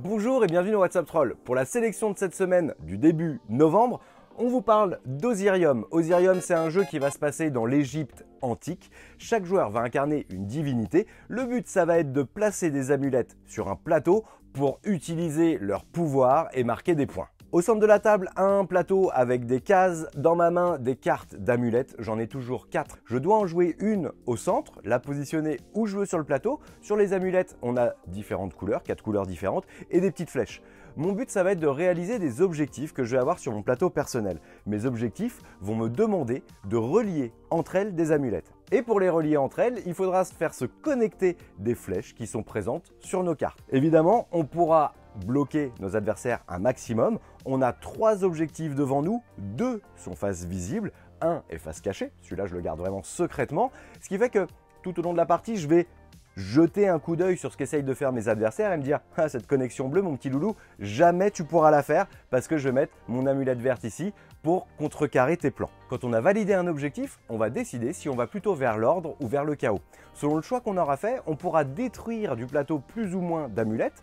Bonjour et bienvenue dans WhatsApp Troll. Pour la sélection de cette semaine du début novembre, on vous parle d'Osirium. Osirium, c'est un jeu qui va se passer dans l'Égypte antique. Chaque joueur va incarner une divinité. Le but, ça va être de placer des amulettes sur un plateau pour utiliser leur pouvoir et marquer des points. Au centre de la table, un plateau avec des cases. Dans ma main, des cartes d'amulettes. J'en ai toujours 4. Je dois en jouer une au centre, la positionner où je veux sur le plateau. Sur les amulettes, on a différentes couleurs, 4 couleurs différentes et des petites flèches. Mon but, ça va être de réaliser des objectifs que je vais avoir sur mon plateau personnel. Mes objectifs vont me demander de relier entre elles des amulettes. Et pour les relier entre elles, il faudra faire se connecter des flèches qui sont présentes sur nos cartes. Évidemment, on pourra bloquer nos adversaires un maximum. On a 3 objectifs devant nous, 2 sont face visible, 1 est face cachée, celui-là je le garde vraiment secrètement, ce qui fait que tout au long de la partie, je vais jeter un coup d'œil sur ce qu'essayent de faire mes adversaires et me dire « Ah, cette connexion bleue, mon petit loulou, jamais tu pourras la faire parce que je vais mettre mon amulette verte ici pour contrecarrer tes plans. » Quand on a validé un objectif, on va décider si on va plutôt vers l'ordre ou vers le chaos. Selon le choix qu'on aura fait, on pourra détruire du plateau plus ou moins d'amulettes.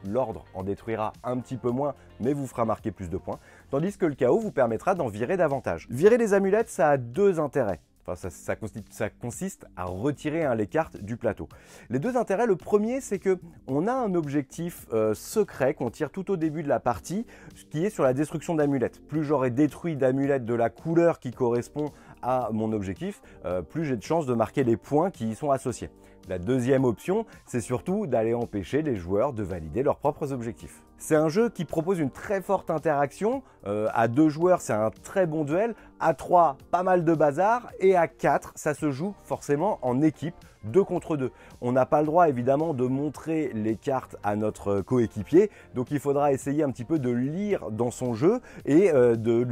L'ordre en détruira un petit peu moins, mais vous fera marquer plus de points, tandis que le chaos vous permettra d'en virer davantage. Virer les amulettes, ça a 2 intérêts. Enfin, ça consiste à retirer les cartes du plateau. Les 2 intérêts, le premier, c'est que on a un objectif secret qu'on tire tout au début de la partie, qui est sur la destruction d'amulettes. Plus j'aurai détruit d'amulettes de la couleur qui correspond à mon objectif, plus j'ai de chances de marquer les points qui y sont associés. La deuxième option, c'est surtout d'aller empêcher les joueurs de valider leurs propres objectifs. C'est un jeu qui propose une très forte interaction. À 2 joueurs, c'est un très bon duel. À 3, pas mal de bazar. Et à 4, ça se joue forcément en équipe, 2 contre 2. On n'a pas le droit évidemment de montrer les cartes à notre coéquipier. Donc il faudra essayer un petit peu de lire dans son jeu et de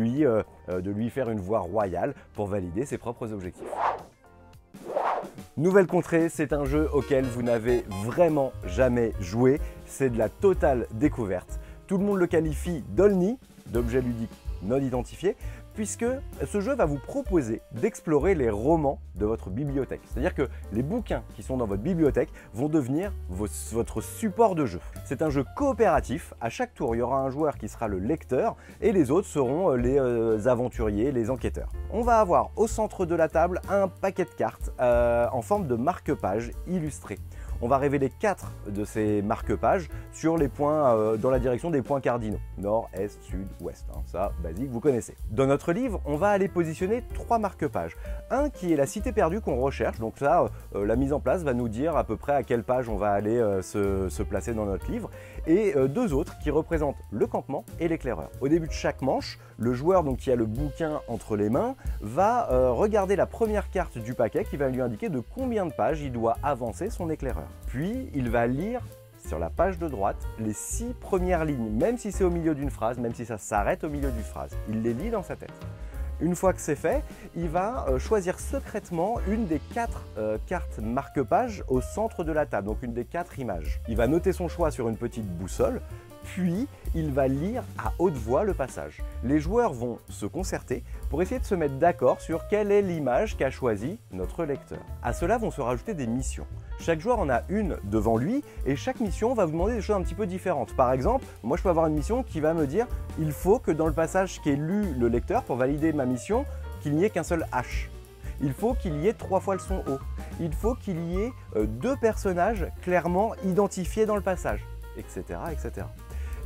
lui faire une voie royale pour valider ses propres objectifs. Nouvelle contrée, c'est un jeu auquel vous n'avez vraiment jamais joué. C'est de la totale découverte. Tout le monde le qualifie d'OLNI, d'objet ludique non identifié, puisque ce jeu va vous proposer d'explorer les romans de votre bibliothèque. C'est-à-dire que les bouquins qui sont dans votre bibliothèque vont devenir votre support de jeu. C'est un jeu coopératif. À chaque tour, il y aura un joueur qui sera le lecteur et les autres seront les aventuriers, les enquêteurs. On va avoir au centre de la table un paquet de cartes en forme de marque-page illustré. On va révéler 4 de ces marque-pages sur les points, dans la direction des points cardinaux. Nord, Est, Sud, Ouest. Hein, ça, basique, vous connaissez. Dans notre livre, on va aller positionner 3 marque-pages. Un qui est la cité perdue qu'on recherche. Donc ça, la mise en place va nous dire à peu près à quelle page on va aller se placer dans notre livre. Et 2 autres qui représentent le campement et l'éclaireur. Au début de chaque manche, le joueur donc, qui a le bouquin entre les mains va regarder la première carte du paquet qui va lui indiquer de combien de pages il doit avancer son éclaireur. Puis il va lire sur la page de droite les 6 premières lignes, même si c'est au milieu d'une phrase, même si ça s'arrête au milieu d'une phrase. Il les lit dans sa tête. Une fois que c'est fait, il va choisir secrètement une des 4 cartes marque-pages au centre de la table, donc une des 4 images. Il va noter son choix sur une petite boussole, puis il va lire à haute voix le passage. Les joueurs vont se concerter pour essayer de se mettre d'accord sur quelle est l'image qu'a choisie notre lecteur. À cela vont se rajouter des missions. Chaque joueur en a une devant lui et chaque mission va vous demander des choses un petit peu différentes. Par exemple, moi je peux avoir une mission qui va me dire il faut que dans le passage qu'ait lu le lecteur pour valider ma mission, qu'il n'y ait qu'un seul H. Il faut qu'il y ait 3 fois le son O. Il faut qu'il y ait 2 personnages clairement identifiés dans le passage, etc., etc.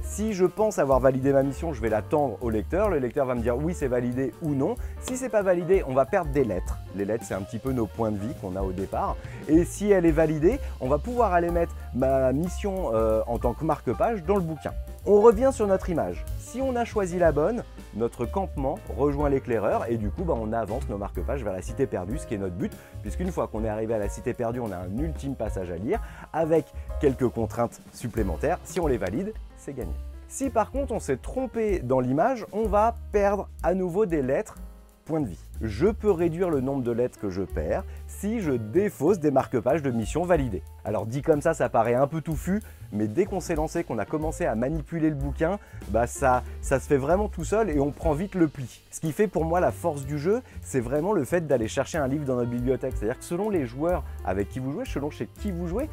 Si je pense avoir validé ma mission, je vais la tendre au lecteur. Le lecteur va me dire oui, c'est validé ou non. Si c'est pas validé, on va perdre des lettres. Les lettres, c'est un petit peu nos points de vie qu'on a au départ. Et si elle est validée, on va pouvoir aller mettre ma mission en tant que marque-page dans le bouquin. On revient sur notre image. Si on a choisi la bonne, notre campement rejoint l'éclaireur et du coup, on avance nos marque-pages vers la cité perdue, ce qui est notre but, puisqu'une fois qu'on est arrivé à la cité perdue, on a un ultime passage à lire avec quelques contraintes supplémentaires. Si on les valide, c'est gagné. Si par contre on s'est trompé dans l'image, on va perdre à nouveau des lettres, point de vie. je peux réduire le nombre de lettres que je perds si je défausse des marque-pages de missions validées. Alors dit comme ça paraît un peu touffu, mais dès qu'on s'est lancé, qu'on a commencé à manipuler le bouquin, ça se fait vraiment tout seul et on prend vite le pli. Ce qui fait pour moi la force du jeu, c'est vraiment le fait d'aller chercher un livre dans notre bibliothèque. C'est-à-dire que selon les joueurs avec qui vous jouez, selon chez qui vous jouez,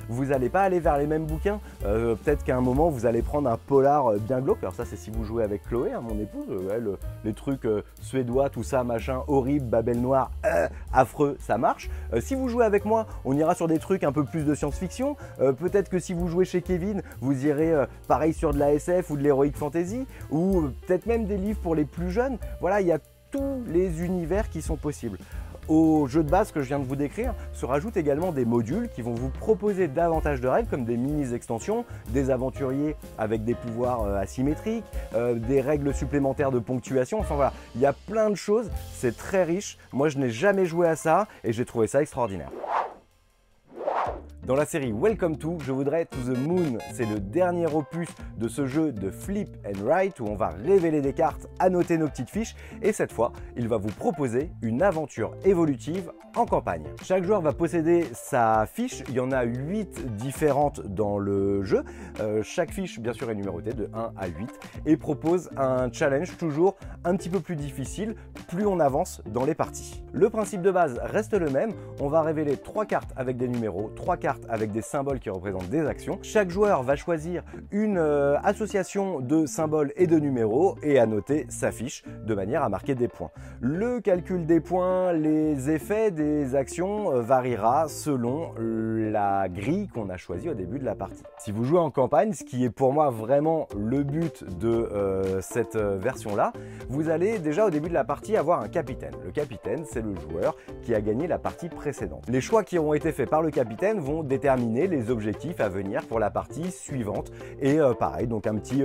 vous n'allez pas aller vers les mêmes bouquins. Peut-être qu'à un moment, vous allez prendre un polar bien glauque. Alors ça, c'est si vous jouez avec Chloé, hein, mon épouse. Elle, les trucs suédois, tout ça, machin, horrible, Babel Noir, affreux, ça marche. Si vous jouez avec moi, on ira sur des trucs un peu plus de science-fiction. Peut-être que si vous jouez chez Kevin, vous irez pareil sur de la SF ou de l'heroic fantasy, ou peut-être même des livres pour les plus jeunes. Voilà, il y a tous les univers qui sont possibles. Au jeu de base que je viens de vous décrire se rajoutent également des modules qui vont vous proposer davantage de règles comme des mini-extensions, des aventuriers avec des pouvoirs asymétriques, des règles supplémentaires de ponctuation, enfin voilà, il y a plein de choses, c'est très riche. Moi je n'ai jamais joué à ça et j'ai trouvé ça extraordinaire. Dans la série Welcome to, je voudrais To the Moon. C'est le dernier opus de ce jeu de flip and write où on va révéler des cartes, annoter nos petites fiches et cette fois, il va vous proposer une aventure évolutive en campagne. Chaque joueur va posséder sa fiche, il y en a 8 différentes dans le jeu. Chaque fiche, bien sûr, est numérotée de 1 à 8 et propose un challenge toujours un petit peu plus difficile plus on avance dans les parties. Le principe de base reste le même, on va révéler 3 cartes avec des numéros, 3 cartes avec des symboles qui représentent des actions. Chaque joueur va choisir une association de symboles et de numéros et annoter sa fiche de manière à marquer des points. Le calcul des points, les effets des actions variera selon la grille qu'on a choisie au début de la partie. Si vous jouez en campagne, ce qui est pour moi vraiment le but de cette version-là, vous allez déjà au début de la partie avoir un capitaine. Le capitaine, c'est le joueur qui a gagné la partie précédente. Les choix qui auront été faits par le capitaine vont déterminer les objectifs à venir pour la partie suivante et pareil, donc un petit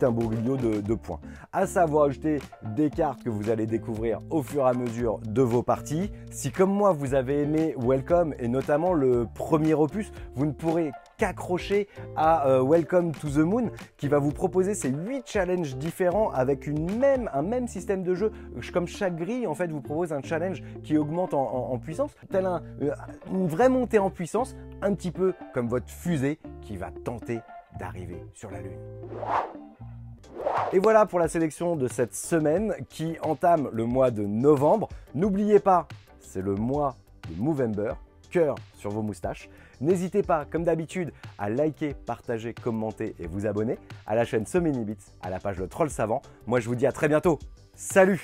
imbroglio de points. À ça, vous ajoutez des cartes que vous allez découvrir au fur et à mesure de vos parties. Si comme moi vous avez aimé Welcome et notamment le premier opus, vous ne pourrez qu'accrocher à Welcome to the Moon qui va vous proposer ces 8 challenges différents avec un même système de jeu. Comme chaque grille en fait vous propose un challenge qui augmente en puissance, tel une vraie montée en puissance, un petit peu comme votre fusée qui va tenter d'arriver sur la Lune. Et voilà pour la sélection de cette semaine qui entame le mois de novembre. N'oubliez pas, c'est le mois de Movember, cœur sur vos moustaches. N'hésitez pas, comme d'habitude, à liker, partager, commenter et vous abonner à la chaîne So Many Bits, à la page Le Troll Savant. Moi, je vous dis à très bientôt. Salut!